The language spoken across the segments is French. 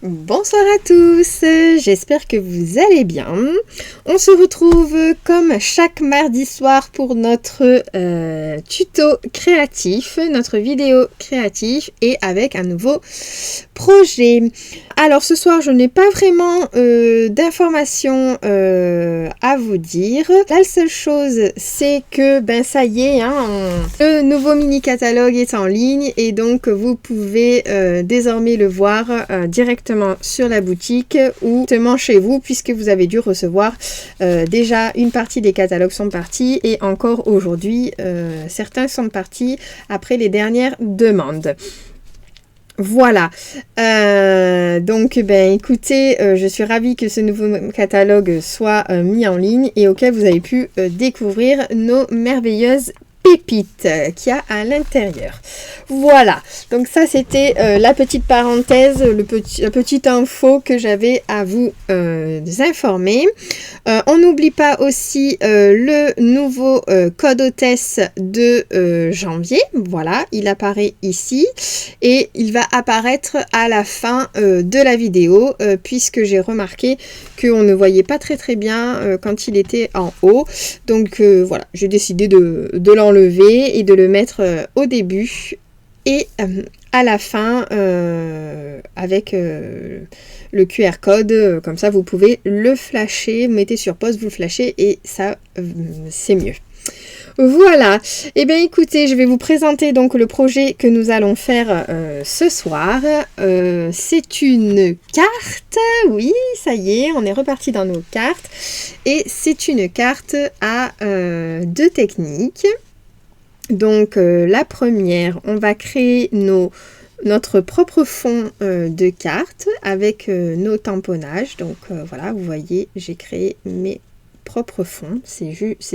Bonsoir à tous, j'espère que vous allez bien. On se retrouve comme chaque mardi soir pour notre tuto créatif, notre vidéo créative et avec un nouveau projet. Alors ce soir je n'ai pas vraiment d'informations à vous dire. La seule chose c'est que ça y est, le nouveau mini catalogue est en ligne et donc vous pouvez désormais le voir directement sur la boutique ou directement chez vous puisque vous avez dû recevoir déjà une partie des catalogues sont partis et encore aujourd'hui certains sont partis après les dernières demandes. Voilà, donc écoutez, je suis ravie que ce nouveau catalogue soit mis en ligne et auquel vous avez pu découvrir nos merveilleuses pépites qu'il y a à l'intérieur. Voilà, donc ça c'était la petite parenthèse, la petite info que j'avais à vous informer. On n'oublie pas aussi le nouveau code hôtesse de janvier. Voilà, il apparaît ici et il va apparaître à la fin de la vidéo puisque j'ai remarqué qu'on ne voyait pas très bien quand il était en haut. Donc voilà, j'ai décidé de l'enlever et de le mettre au début et à la fin avec le QR code, comme ça vous pouvez le flasher, vous mettez sur pause, vous le flashez et ça c'est mieux. Voilà, et bien écoutez, je vais vous présenter donc le projet que nous allons faire ce soir. C'est une carte, oui, ça y est, on est reparti dans nos cartes. Et c'est une carte à deux techniques. Donc la première, on va créer notre propre fond de carte avec nos tamponnages. Donc voilà, vous voyez, j'ai créé mes propre fond, c'est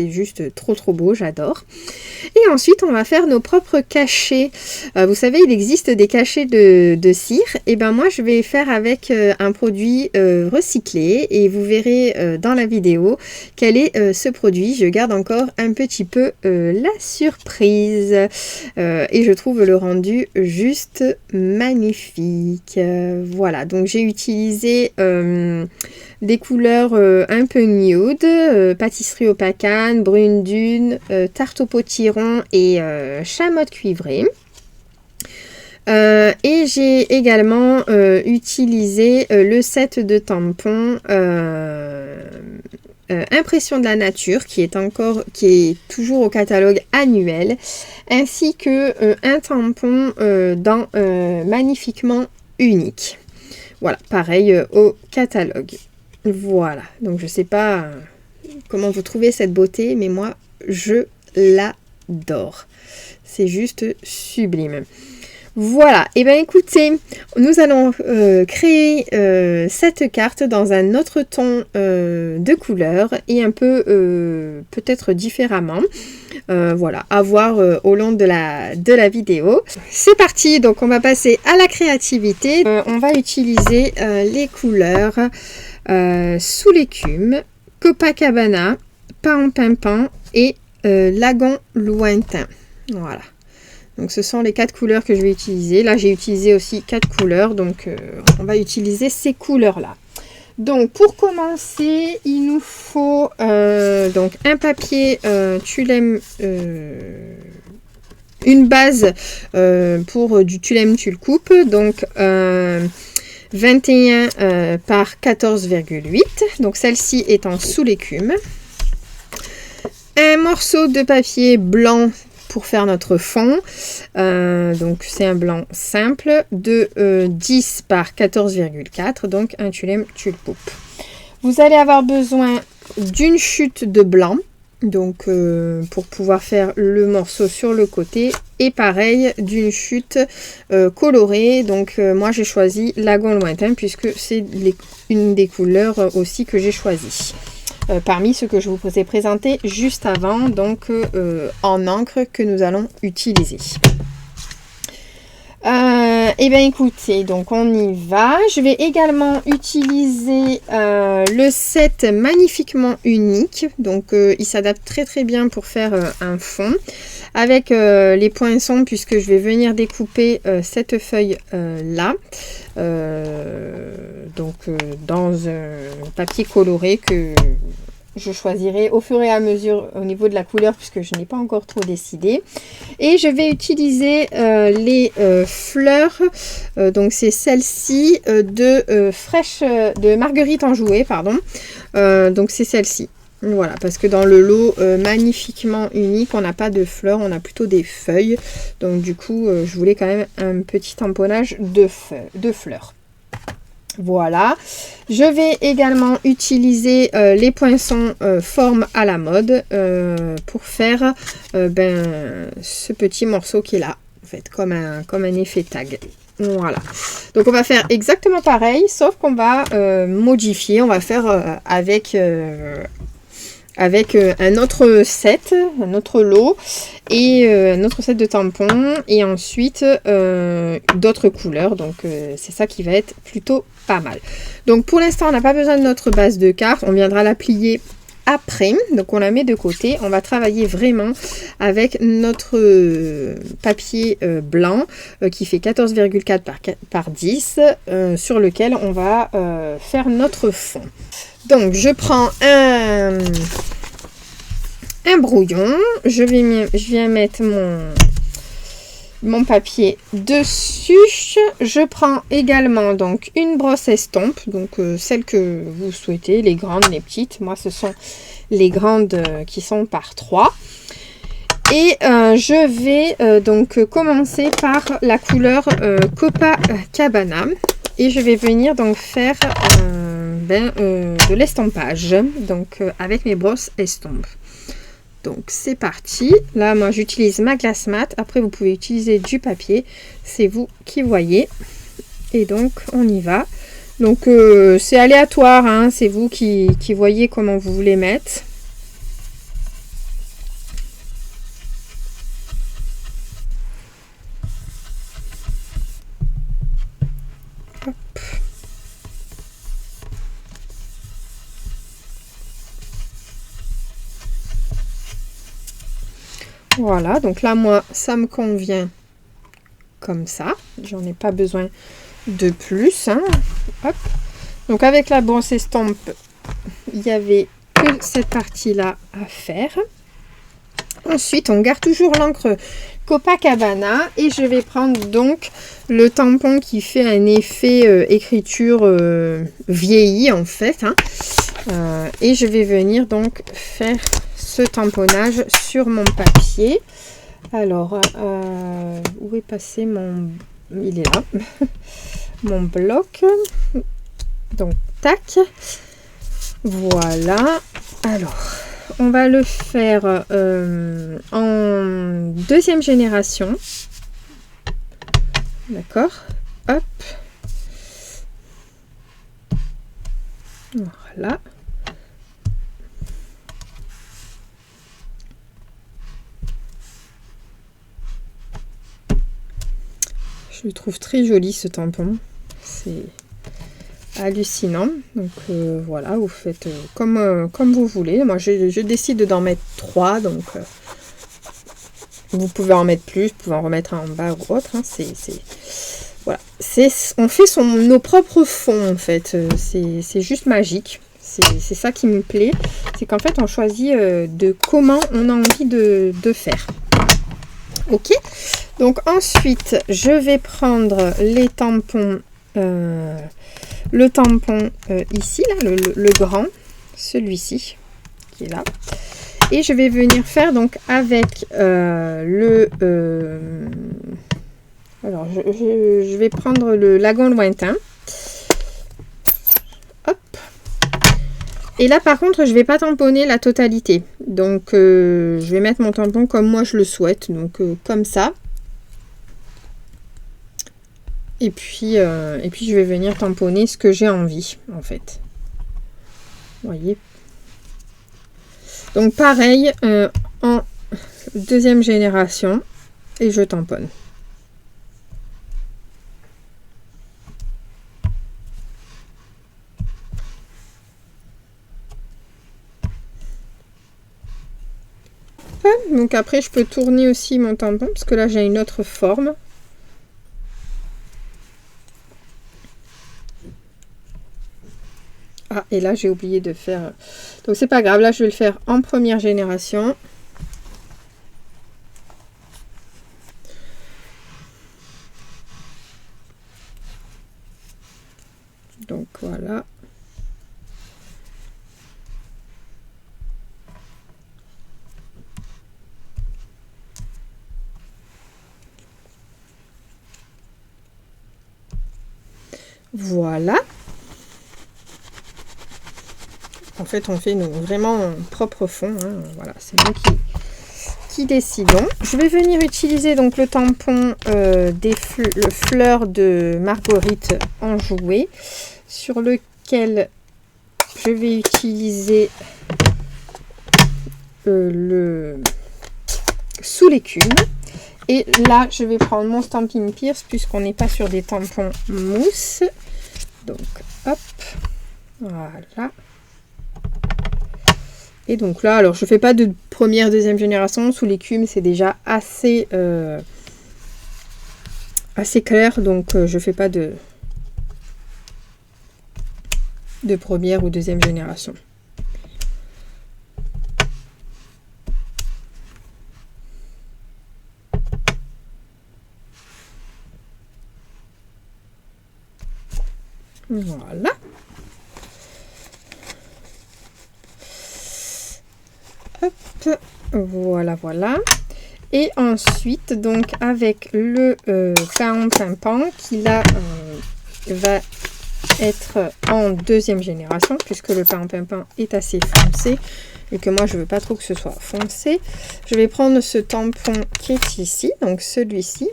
juste trop beau, j'adore. Et ensuite on va faire nos propres cachets. Vous savez, il existe des cachets de cire, et moi je vais faire avec un produit recyclé et vous verrez dans la vidéo quel est ce produit. Je garde encore un petit peu la surprise et je trouve le rendu juste magnifique. Voilà, donc j'ai utilisé des couleurs un peu nude, pâtisserie au pacane, brune dune, tarte au potiron et chamotte cuivrée. Et j'ai également utilisé le set de tampons Impression de la nature qui est toujours au catalogue annuel, ainsi que un tampon dans Magnifiquement unique. Voilà, pareil au catalogue. Voilà, donc je sais pas comment vous trouvez cette beauté, mais moi je l'adore. C'est juste sublime. Voilà, et écoutez, nous allons créer cette carte dans un autre ton de couleur et un peu peut-être différemment. Voilà, à voir au long de la vidéo. C'est parti, donc on va passer à la créativité. On va utiliser les couleurs Sous l'écume, Copacabana, Paon Pimpant et Lagon Lointain. Voilà. Donc ce sont les 4 couleurs que je vais utiliser. Là j'ai utilisé aussi 4 couleurs, donc on va utiliser ces couleurs-là. Donc pour commencer, il nous faut donc un papier Tulem, une base pour du Tulem Tulcoupe, donc 21 par 14,8. Donc celle-ci étant Sous l'écume. Un morceau de papier blanc pour faire notre fond, donc c'est un blanc simple de 10 par 14,4, donc un Tulem Tulcoupe. Vous allez avoir besoin d'une chute de blanc, donc pour pouvoir faire le morceau sur le côté, et pareil d'une chute colorée. Donc moi j'ai choisi Lagon Lointain puisque c'est une des couleurs aussi que j'ai choisi. Parmi ceux que je vous ai présentés juste avant, donc en encre que nous allons utiliser. Et bien écoutez, donc on y va. Je vais également utiliser le set Magnifiquement unique. Donc il s'adapte très bien pour faire un fond. avec les poinçons, puisque je vais venir découper cette feuille là. Dans un papier coloré que je choisirai au fur et à mesure au niveau de la couleur, puisque je n'ai pas encore trop décidé. Et je vais utiliser les fleurs, donc c'est celle-ci de Marguerite Enjouée, pardon. Donc c'est celle-ci. Voilà, parce que dans le lot magnifiquement unique, on n'a pas de fleurs, on a plutôt des feuilles. Donc du coup, je voulais quand même un petit tamponnage de fleurs. Voilà, je vais également utiliser les poinçons forme à la mode pour faire ce petit morceau qui est là, en fait, comme un effet tag. Voilà, donc on va faire exactement pareil, sauf qu'on va modifier, on va faire avec un autre set, un autre lot et un autre set de tampons et ensuite d'autres couleurs. Donc c'est ça qui va être plutôt pas mal. Donc pour l'instant on n'a pas besoin de notre base de carte, on viendra la plier après, donc on la met de côté. On va travailler vraiment avec notre papier blanc qui fait 14,4 par 10 sur lequel on va faire notre fond. Donc je prends un brouillon, je viens mettre mon papier dessus. Je prends également donc une brosse estompe, donc celle que vous souhaitez, les grandes, les petites. Moi ce sont les grandes qui sont par 3. Et je vais donc commencer par la couleur Copacabana. Et je vais venir donc faire de l'estompage, donc avec mes brosses estampes. Donc c'est parti. Là moi j'utilise ma glace mat. Après vous pouvez utiliser du papier. C'est vous qui voyez. Et donc on y va. Donc c'est aléatoire, hein. C'est vous qui voyez comment vous voulez mettre. Hop. Voilà, donc là moi ça me convient comme ça, j'en ai pas besoin de plus, hein. Hop. Donc avec la brosse estompe, il y avait que cette partie là à faire. Ensuite on garde toujours l'encre Copacabana et je vais prendre donc le tampon qui fait un effet écriture vieillie en fait, hein. Et je vais venir donc faire ce tamponnage sur mon papier. Alors où est passé mon... il est là. Mon bloc. Donc tac, voilà. Alors on va le faire en deuxième génération, d'accord. Hop, voilà. Je le trouve très joli ce tampon, c'est hallucinant. Donc voilà, vous faites comme vous voulez. Moi je décide d'en mettre 3, donc vous pouvez en mettre plus, vous pouvez en remettre un en bas ou autre, hein. Voilà, on fait nos propres fonds en fait. C'est juste magique. C'est ça qui me plaît, c'est qu'en fait on choisit de comment on a envie de faire. Ok, donc ensuite je vais prendre les tampons, le tampon ici, là, le grand, celui-ci qui est là, et je vais venir faire donc avec alors je vais prendre le lagon lointain. Hop. Et là par contre je vais pas tamponner la totalité, donc je vais mettre mon tampon comme moi je le souhaite, donc comme ça. Et puis je vais venir tamponner ce que j'ai envie en fait. Vous voyez. Donc pareil en deuxième génération et je tamponne. Donc après, je peux tourner aussi mon tampon, parce que là, j'ai une autre forme. Ah, et là, j'ai oublié de faire... Donc, c'est pas grave. Là, je vais le faire en première génération. Donc, voilà. Voilà. En fait, on fait vraiment un propre fond. Hein. Voilà, c'est nous qui décidons. Je vais venir utiliser donc le tampon des fleurs de Marguerite enjouée, sur lequel je vais utiliser le sous l'écume. Et là, je vais prendre mon Stampin' Pierce, puisqu'on n'est pas sur des tampons mousse. Donc, hop, voilà. Et donc là, alors je fais pas de première, deuxième génération. Sous l'écume, c'est déjà assez clair. Donc, je fais pas de première ou deuxième génération. Voilà. Hop, voilà. Et ensuite, donc, avec le pain pimpant, qui là va être en deuxième génération, puisque le pain pimpant est assez foncé, et que moi, je veux pas trop que ce soit foncé. Je vais prendre ce tampon qui est ici, donc celui-ci,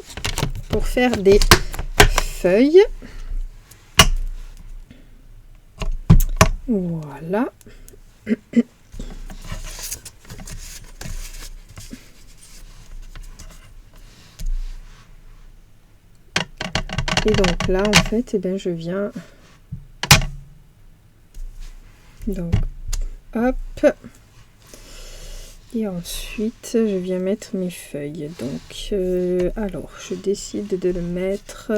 pour faire des feuilles. Voilà. Et donc là, en fait, eh bien, je viens... Donc, hop. Et ensuite, je viens mettre mes feuilles. Donc, alors, je décide de le mettre...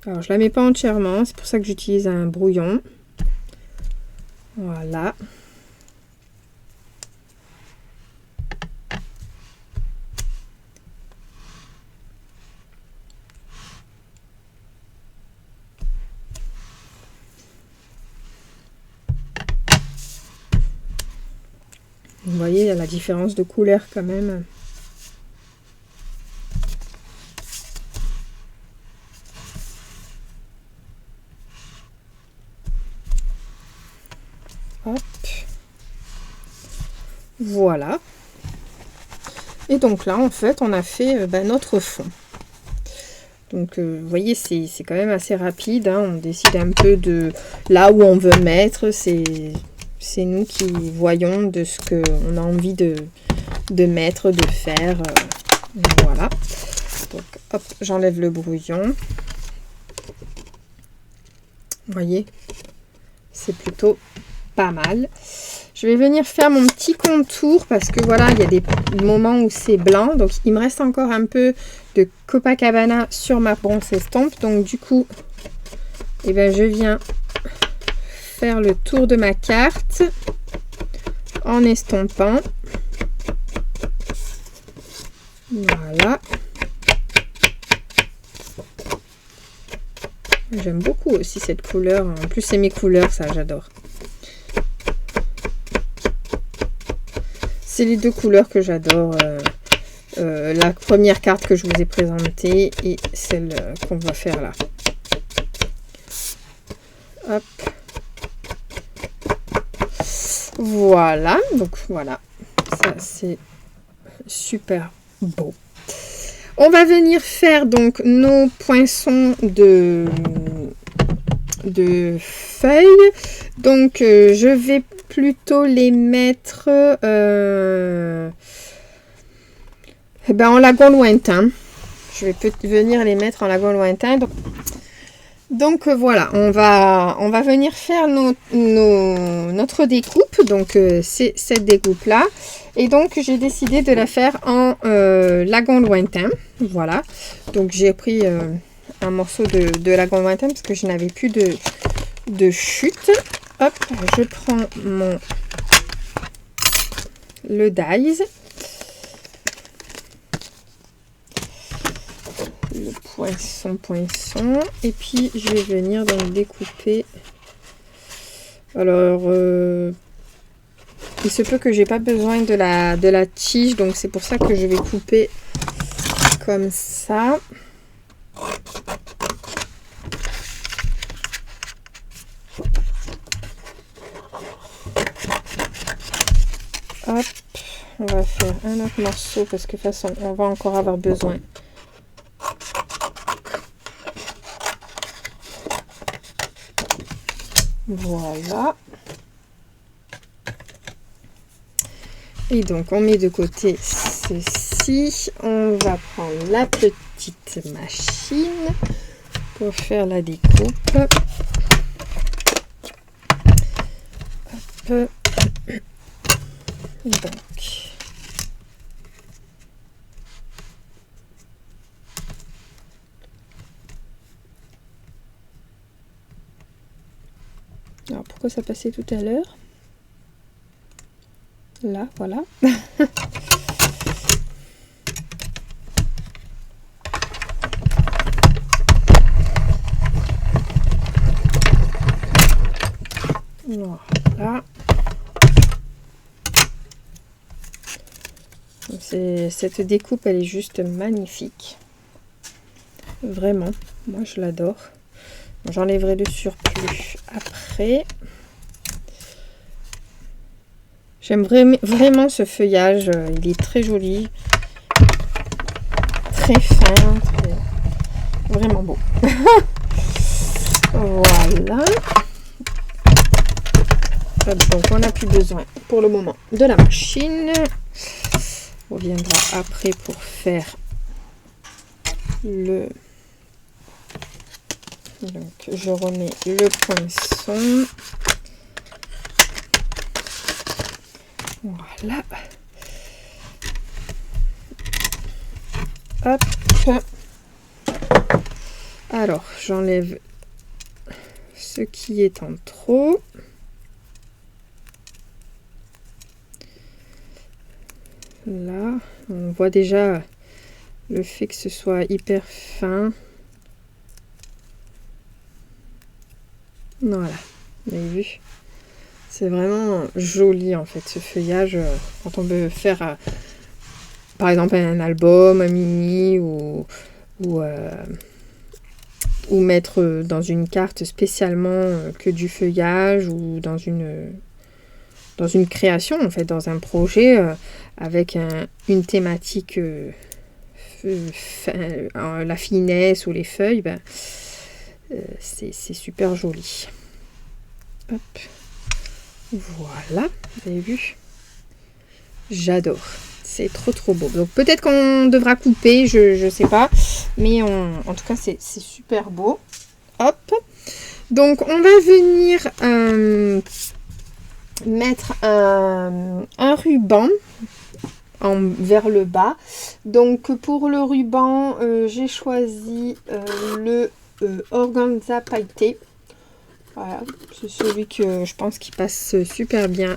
Alors, je la mets pas entièrement. C'est pour ça que j'utilise un brouillon. Voilà. Vous voyez, il y a la différence de couleur quand même. Hop. Voilà. Et donc là, en fait, on a fait notre fond. Donc, vous voyez, c'est quand même assez rapide. Hein. On décide un peu de là où on veut mettre. C'est nous qui voyons de ce qu'on a envie de mettre, de faire. Voilà. Donc, hop, j'enlève le brouillon. Vous voyez, c'est plutôt pas mal. Je vais venir faire mon petit contour parce que voilà, il y a des moments où c'est blanc. Donc, il me reste encore un peu de Copacabana sur ma bronze estompe. Donc, du coup, eh ben, je viens faire le tour de ma carte en estompant. Voilà. J'aime beaucoup aussi cette couleur. En plus, c'est mes couleurs, ça, j'adore. C'est les deux couleurs que j'adore. La première carte que je vous ai présentée et celle qu'on va faire là. Hop. Voilà. Donc, voilà. Ça, c'est super beau. On va venir faire donc nos poinçons de feuilles. Donc, je vais plutôt les mettre en lagon lointain. Je vais venir les mettre en lagon lointain. Donc, Donc voilà, on va venir faire notre découpe. Donc c'est cette découpe là. Et donc j'ai décidé de la faire en lagon lointain. Voilà. Donc j'ai pris un morceau de lagon lointain parce que je n'avais plus de chute. Hop, je prends le dies. Le poinçon, et puis je vais venir donc découper. Alors il se peut que j'ai pas besoin de la tige, donc c'est pour ça que je vais couper comme ça. Hop, on va faire un autre morceau parce que de toute façon on va encore avoir besoin. Voilà. Et donc on met de côté ceci. On va prendre la petite machine pour faire la découpe. Hop. Donc alors pourquoi ça passait tout à l'heure? Là, voilà. Voilà. Cette découpe, elle est juste magnifique. Vraiment, moi je l'adore. J'enlèverai le surplus après. J'aime vraiment ce feuillage. Il est très joli. Très fin. Vraiment beau. Voilà. Donc on n'a plus besoin pour le moment de la machine. On reviendra après pour faire le... Donc je remets le poinçon. Voilà. Hop. Alors j'enlève ce qui est en trop. Là, on voit déjà le fait que ce soit hyper fin. Voilà, vous avez vu? C'est vraiment joli en fait ce feuillage. Quand on veut faire par exemple un album, un mini ou mettre dans une carte spécialement que du feuillage ou dans une création, en fait, dans un projet avec une thématique, la finesse ou les feuilles, ben, c'est super joli. Hop. Voilà, vous avez vu? J'adore. C'est trop beau. Donc peut-être qu'on devra couper, je sais pas. Mais en tout cas, c'est super beau. Hop. Donc on va venir mettre un ruban vers le bas. Donc pour le ruban, j'ai choisi le organza pailleté. Voilà, c'est celui que je pense qui passe super bien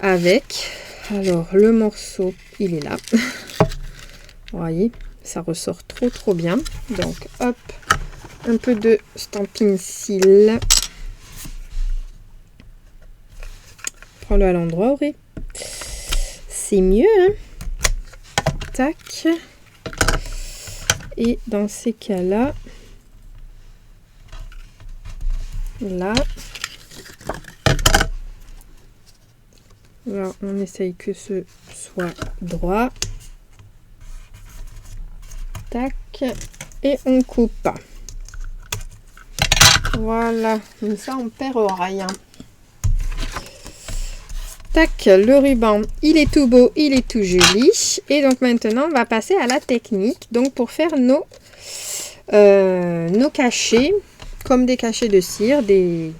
avec. Alors le morceau, il est là. Vous voyez, ça ressort trop bien. Donc hop, un peu de stamping cils. Prends-le à l'endroit, Auré. C'est mieux, hein. Tac. Et dans ces cas-là, là, on essaye que ce soit droit. Tac. Et on coupe. Voilà. Comme ça, on perd rien. Tac, le ruban, il est tout beau, il est tout joli. Et donc maintenant, on va passer à la technique. Donc pour faire nos nos cachets, comme des cachets de cire, de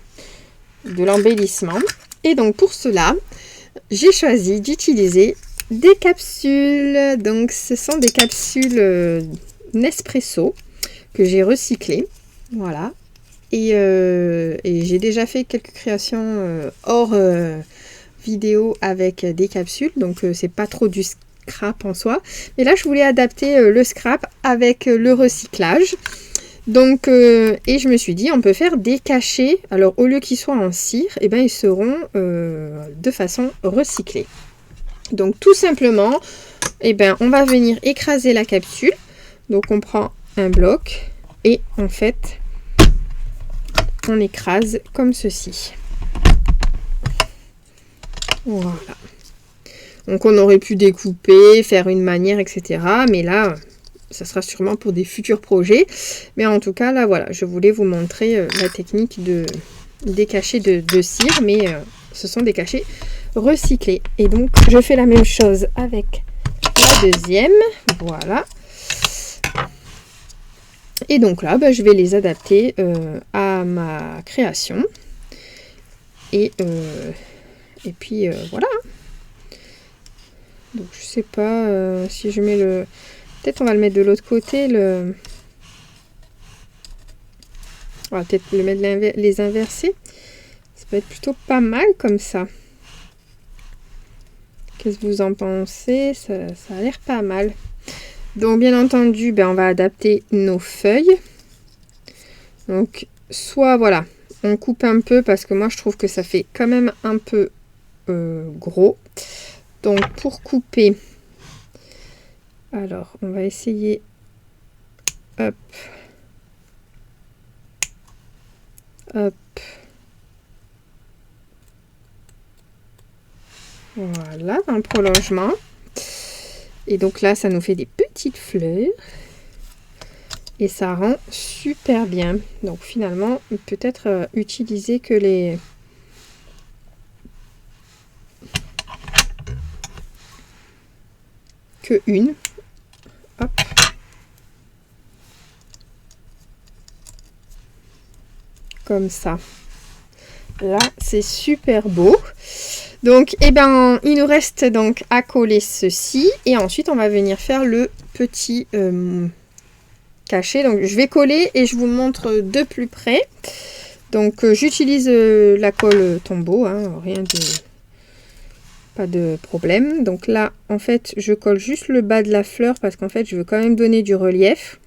l'embellissement. Et donc pour cela, j'ai choisi d'utiliser des capsules. Donc ce sont des capsules Nespresso que j'ai recyclées. Voilà. Et j'ai déjà fait quelques créations hors vidéo avec des capsules. Donc c'est pas trop du scrap en soi. Mais là je voulais adapter le scrap avec le recyclage. Donc, et je me suis dit, on peut faire des cachets. Alors, au lieu qu'ils soient en cire, eh ben, ils seront de façon recyclée. Donc, tout simplement, eh ben, on va venir écraser la capsule. Donc, on prend un bloc et en fait, on écrase comme ceci. Voilà. Donc, on aurait pu découper, faire une manière, etc. Mais là, ça sera sûrement pour des futurs projets. Mais en tout cas, là, voilà, je voulais vous montrer la technique des cachets de cire. Mais ce sont des cachets recyclés. Et donc, je fais la même chose avec la deuxième. Voilà. Et donc là, je vais les adapter à ma création. Et puis, voilà. Donc, je sais pas si je mets le... Peut-être on va le mettre de l'autre côté. On va peut-être le mettre les inverser. Ça peut être plutôt pas mal comme ça. Qu'est-ce que vous en pensez? Ça a l'air pas mal. Donc bien entendu, on va adapter nos feuilles. Donc soit voilà, on coupe un peu parce que moi je trouve que ça fait quand même un peu gros. Donc pour couper... Alors, on va essayer, hop, hop, voilà, dans le prolongement. Et donc là, ça nous fait des petites fleurs. Et ça rend super bien. Donc finalement, peut-être utiliser que une. Hop. Comme ça. Là, c'est super beau. Donc, il nous reste donc à coller ceci. Et ensuite, on va venir faire le petit cachet. Donc, je vais coller et je vous montre de plus près. Donc, j'utilise la colle Tombow. Hein, pas de problème. Donc là, en fait, je colle juste le bas de la fleur parce qu'en fait, je veux quand même donner du relief.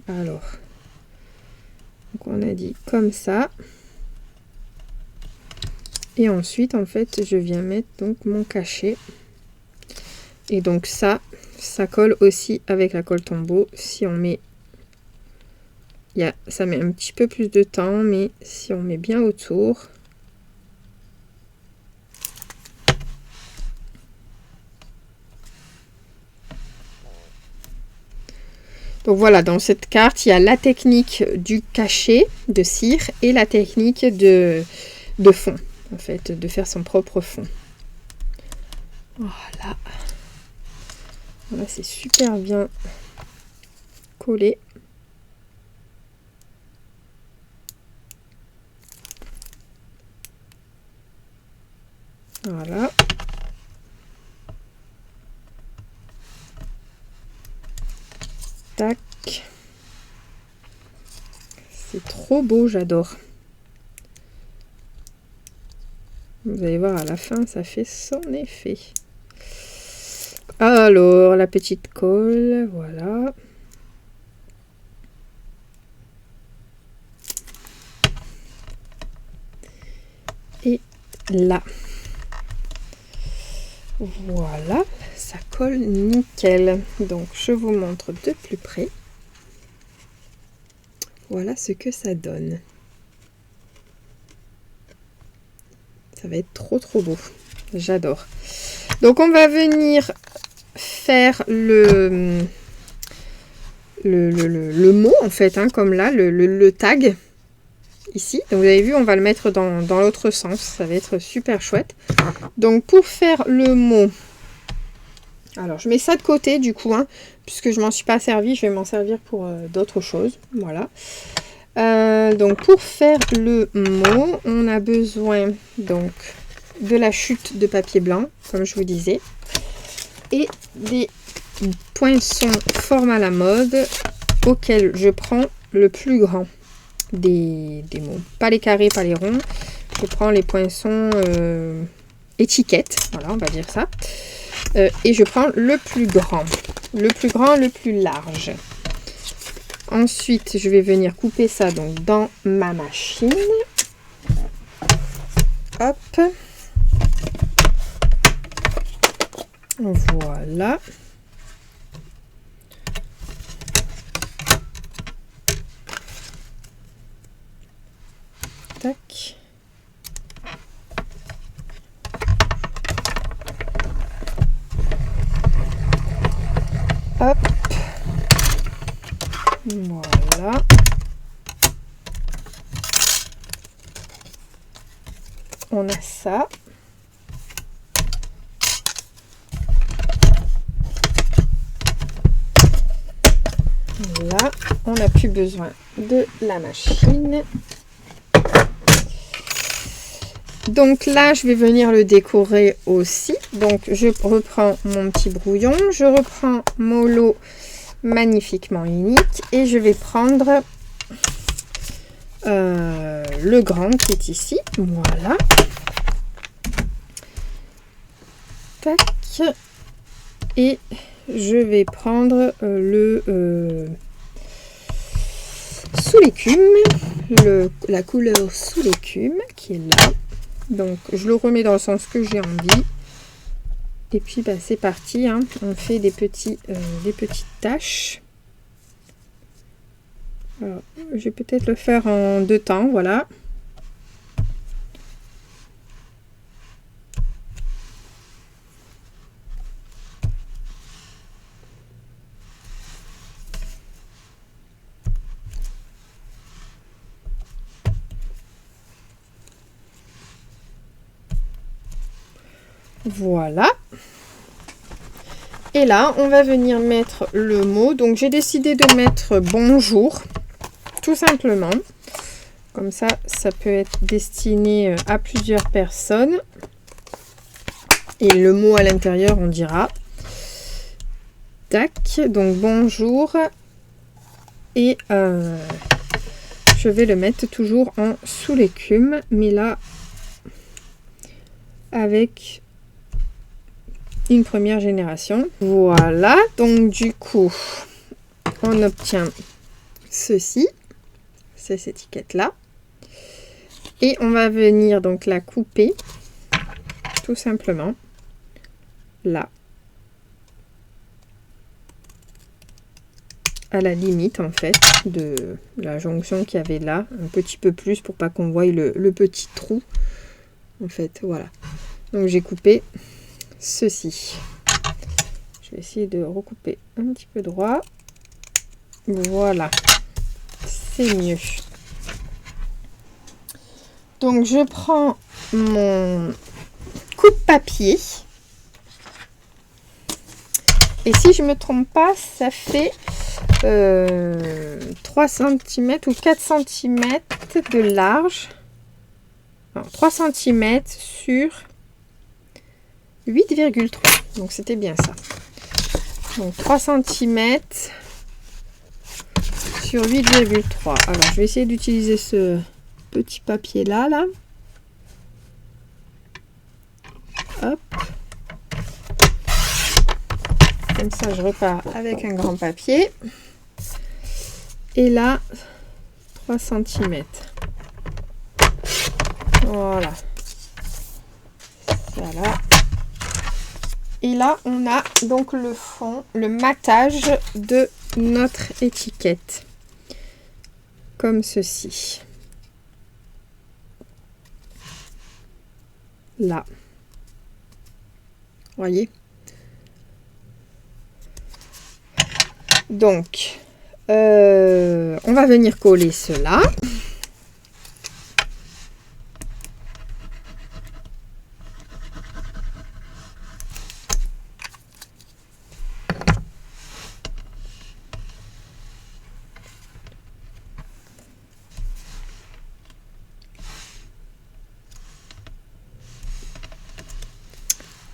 Alors, donc on a dit comme ça. Et ensuite, en fait, je viens mettre donc mon cachet. Et donc ça colle aussi avec la colle Tombow. Si on met... ça met un petit peu plus de temps, mais si on met bien autour... Donc voilà, dans cette carte, il y a la technique du cachet de cire et la technique de fond, en fait, de faire son propre fond. Voilà. Voilà, c'est super bien collé. Voilà. Tac. C'est trop beau, j'adore. Vous allez voir, à la fin, ça fait son effet. Alors, la petite colle, voilà. Et là. Voilà, ça colle nickel. Donc, je vous montre de plus près. Voilà ce que ça donne. Ça va être trop beau. J'adore. Donc, on va venir faire le mot, en fait, hein, comme là, le tag. Ici, donc vous avez vu, on va le mettre dans l'autre sens, ça va être super chouette. Donc pour faire le mot, Alors, je mets ça de côté du coup, hein, puisque je m'en suis pas servi, je vais m'en servir pour d'autres choses. Voilà. Donc, pour faire le mot, on a besoin donc de la chute de papier blanc, comme je vous disais, et des poinçons forme à la mode, auxquels je prends le plus grand des mots. Pas les carrés, pas les ronds. Je prends les poinçons étiquettes, voilà, on va dire ça. Et je prends le plus grand, le plus large. Ensuite, je vais venir couper ça donc dans ma machine. Hop. Voilà. Tac. Hop. Voilà. On a ça. Là, on n'a plus besoin de la machine. Donc là, je vais venir le décorer aussi. Donc, je reprends mon petit brouillon. Je reprends mon lot magnifiquement unique. Et je vais prendre le grand qui est ici. Voilà. Tac. Et je vais prendre le sous l'écume. La couleur sous l'écume qui est là. Donc, je le remets dans le sens que j'ai envie. Et puis, bah, c'est parti. Hein. On fait des petites taches. Alors, je vais peut-être le faire en 2 temps. Voilà. Voilà. Et là, on va venir mettre le mot. Donc, j'ai décidé de mettre bonjour, tout simplement. Comme ça, ça peut être destiné à plusieurs personnes. Et le mot à l'intérieur, on dira. Tac. Donc, bonjour. Et je vais le mettre toujours en sous l'écume. Mais là, avec une première génération. Voilà, donc du coup, on obtient ceci, cette étiquette-là. Et on va venir donc la couper, tout simplement, là. À la limite, en fait, de la jonction qu'il y avait là. Un petit peu plus pour pas qu'on voie le petit trou. En fait, voilà. Donc j'ai coupé ceci. Je vais essayer de recouper un petit peu droit. Voilà, c'est mieux. Donc je prends mon coupe-papier. Et si je me trompe pas, ça fait 3 cm ou 4 cm de large. Non, 3 cm sur 8,3. Donc c'était bien ça. Donc 3 cm sur 8,3. Alors je vais essayer d'utiliser ce petit papier là. Hop. Comme ça je repars avec un grand papier. Et là 3 cm. Voilà. Voilà. Et là, on a donc le fond, le matage de notre étiquette. Comme ceci. Là. Voyez? Donc, on va venir coller cela.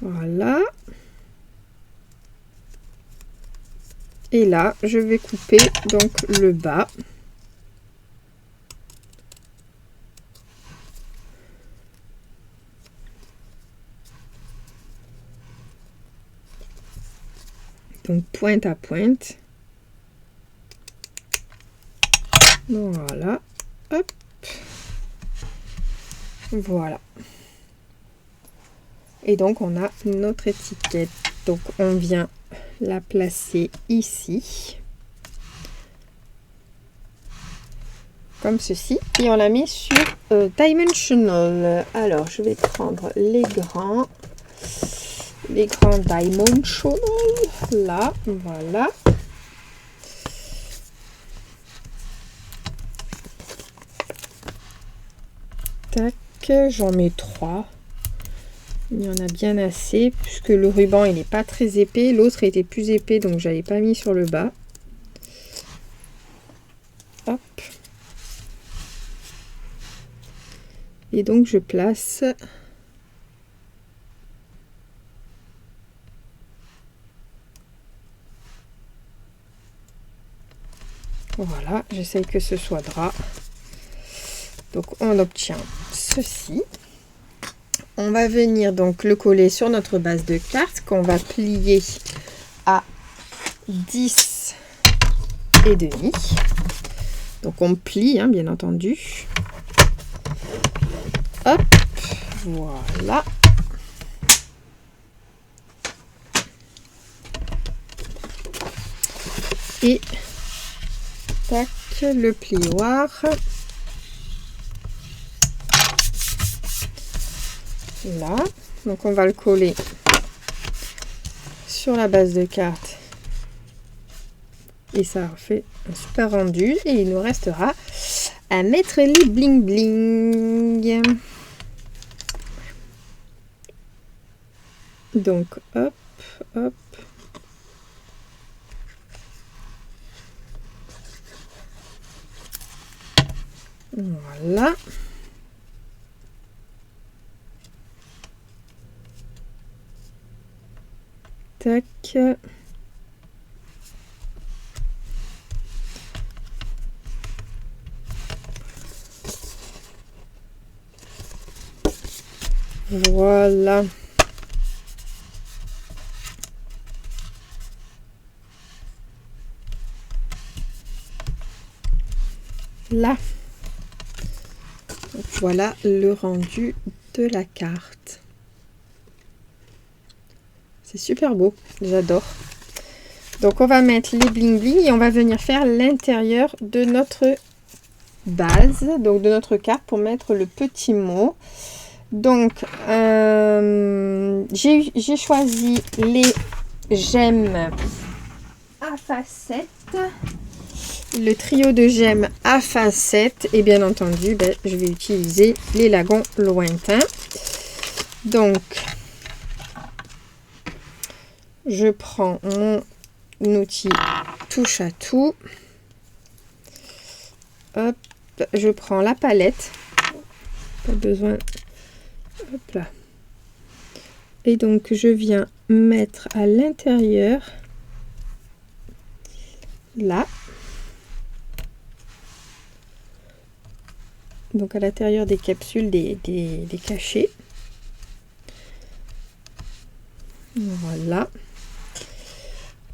Voilà. Et là, je vais couper donc le bas. Donc pointe à pointe. Voilà. Hop. Voilà. Et donc on a notre étiquette. Donc on vient la placer ici. Comme ceci. Et on la met sur Dimensional. Alors je vais prendre les grands Dimensional. Là, voilà. Tac, j'en mets 3. Il y en a bien assez, puisque le ruban il n'est pas très épais. L'autre était plus épais, donc je n'avais pas mis sur le bas. Hop. Et donc je place voilà, j'essaye que ce soit drap. Donc on obtient ceci. On va venir donc le coller sur notre base de carte qu'on va plier à 10 et demi. Donc on plie, hein, bien entendu. Hop, voilà. Et tac, le plioir. Là, donc on va le coller sur la base de carte et ça fait un super rendu. Et il nous restera à mettre les bling bling. Donc hop, hop. Voilà. Tac. Voilà. Là. Voilà le rendu de la carte. C'est super beau, j'adore. Donc on va mettre les bling bling et on va venir faire l'intérieur de notre base, donc de notre carte, pour mettre le petit mot. Donc j'ai choisi les gemmes à facettes, le trio de gemmes à facettes, et bien entendu je vais utiliser les lagons lointains. Donc je prends mon outil touche à tout. Hop, je prends la palette. Pas besoin. Hop là. Et donc je viens mettre à l'intérieur. Là. Donc à l'intérieur des capsules, des cachets. Voilà.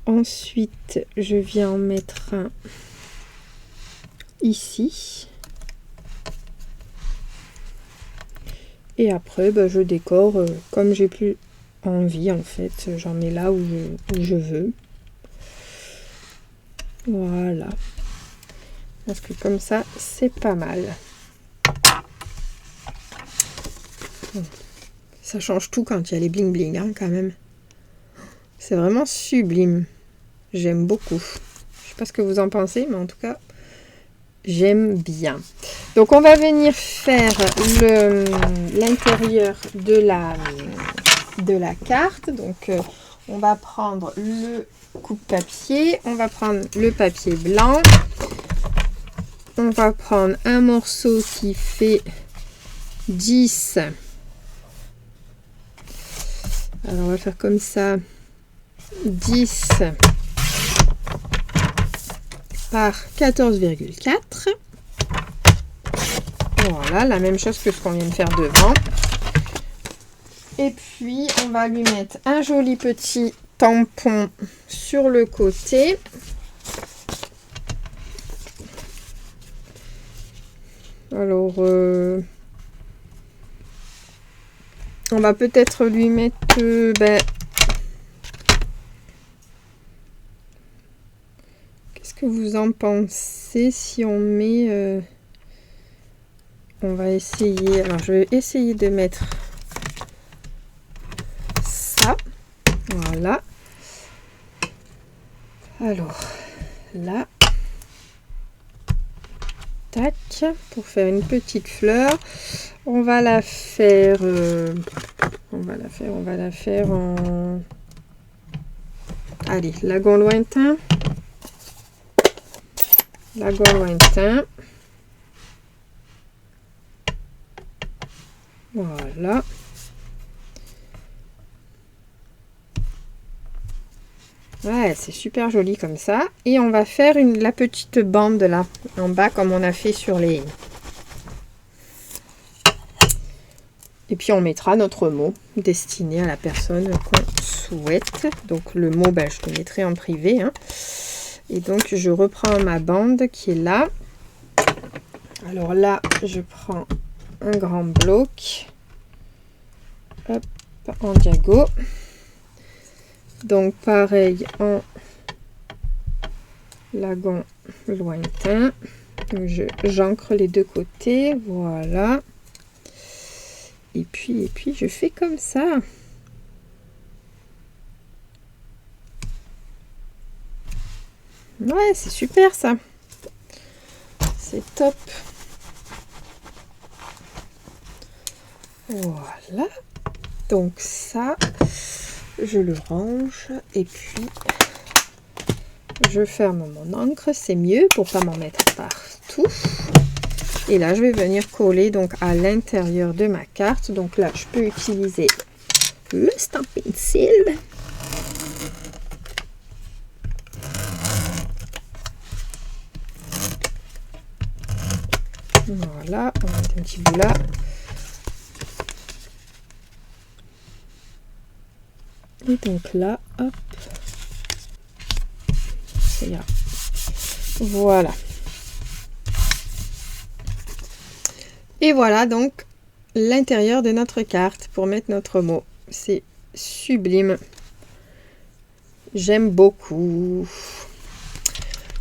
Ensuite, je viens en mettre un ici. Et après, je décore comme j'ai plus envie, en fait. J'en mets là où je veux. Voilà. Parce que comme ça, c'est pas mal. Bon. Ça change tout quand il y a les bling bling, hein, quand même. C'est vraiment sublime. J'aime beaucoup. Je sais pas ce que vous en pensez, mais en tout cas, j'aime bien. Donc, on va venir faire l'intérieur de la carte. Donc, on va prendre le coupe-papier. On va prendre le papier blanc. On va prendre un morceau qui fait 10 Alors on va faire comme ça, 10 par 14,4. Voilà, la même chose que ce qu'on vient de faire devant. Et puis on va lui mettre un joli petit tampon sur le côté. Alors, on va peut-être lui mettre... qu'est-ce que vous en pensez si on met... on va essayer... Alors, je vais essayer de mettre ça. Voilà. Alors, là... Tac, pour faire une petite fleur, on va la faire, on va la faire en, allez, lagon lointain, voilà. Ouais, c'est super joli comme ça. Et on va faire la petite bande là, en bas, comme on a fait sur les... Et puis on mettra notre mot destiné à la personne qu'on souhaite. Donc le mot, je le mettrai en privé. Hein. Et donc je reprends ma bande qui est là. Alors là, je prends un grand bloc. Hop, en diago. Donc pareil en lagon lointain. J'ancre les deux côtés, voilà. Et puis je fais comme ça. Ouais, c'est super ça. C'est top. Voilà. Donc ça... je le range et puis je ferme mon encre, c'est mieux pour pas m'en mettre partout. Et là je vais venir coller donc à l'intérieur de ma carte. Donc là je peux utiliser le stamp pencil. Voilà, on va mettre un petit bout là. Et donc là, hop, ça ira. Voilà. Et voilà donc l'intérieur de notre carte pour mettre notre mot. C'est sublime. J'aime beaucoup.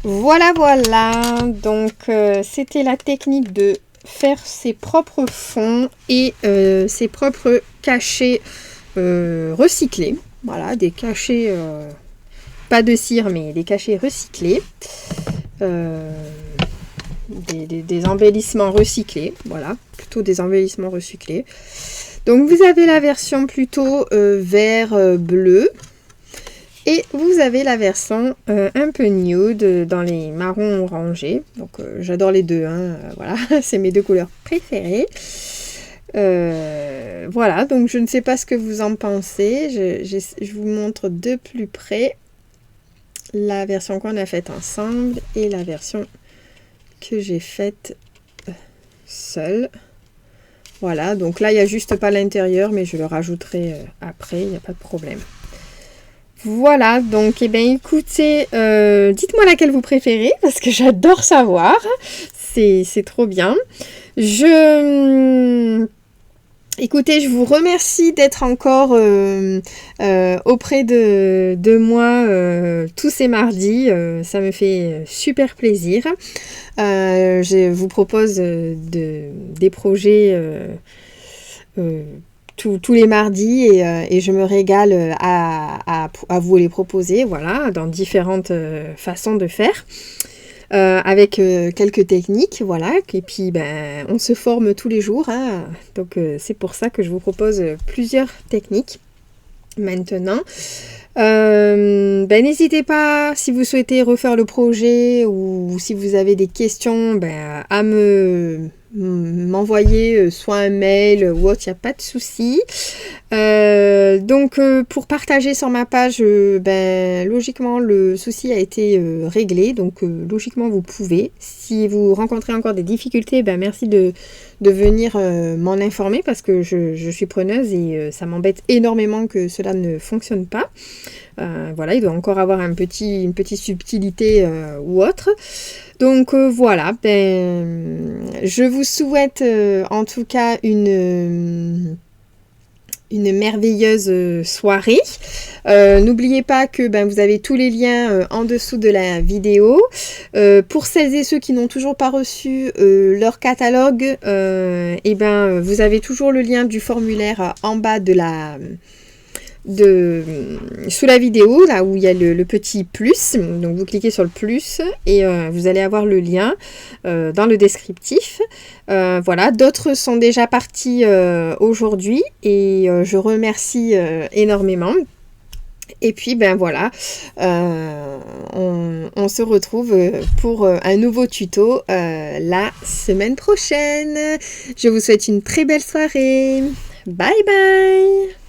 Voilà, voilà. Donc c'était la technique de faire ses propres fonds et ses propres cachets recyclés. Voilà, des cachets, pas de cire, mais des cachets recyclés. Des embellissements recyclés. Voilà, plutôt des embellissements recyclés. Donc, vous avez la version plutôt vert bleu. Et vous avez la version un peu nude dans les marrons orangés. Donc, j'adore les deux. Hein, voilà, c'est mes deux couleurs préférées. Voilà, donc je ne sais pas ce que vous en pensez. Je vous montre de plus près la version qu'on a faite ensemble et la version que j'ai faite seule. Voilà, donc là il n'y a juste pas l'intérieur, mais je le rajouterai après, il n'y a pas de problème. Voilà, donc écoutez, dites-moi laquelle vous préférez parce que j'adore savoir. C'est trop bien. Écoutez, je vous remercie d'être encore auprès de moi tous ces mardis. Ça me fait super plaisir. Je vous propose des projets tous les mardis et je me régale à vous les proposer, voilà, dans différentes façons de faire. Avec quelques techniques, voilà, et puis on se forme tous les jours, hein, donc c'est pour ça que je vous propose plusieurs techniques maintenant. ben, n'hésitez pas, si vous souhaitez refaire le projet ou si vous avez des questions, ben, à m'envoyer soit un mail ou autre, il n'y a pas de souci. Donc pour partager sur ma page, ben, logiquement le souci a été réglé, donc logiquement vous pouvez. Si vous rencontrez encore des difficultés, ben, merci de venir m'en informer parce que je suis preneuse et ça m'embête énormément que cela ne fonctionne pas. Voilà, il doit encore avoir une petite subtilité ou autre. Donc voilà, ben, je vous souhaite en tout cas une merveilleuse soirée. N'oubliez pas que ben, vous avez tous les liens en dessous de la vidéo. Pour celles et ceux qui n'ont toujours pas reçu leur catalogue, et ben, vous avez toujours le lien du formulaire en bas sous la vidéo, là où il y a le petit plus. Donc vous cliquez sur le plus et vous allez avoir le lien dans le descriptif. Voilà, d'autres sont déjà partis aujourd'hui et je remercie énormément. Et puis ben voilà, on se retrouve pour un nouveau tuto la semaine prochaine. Je vous souhaite une très belle soirée. Bye bye.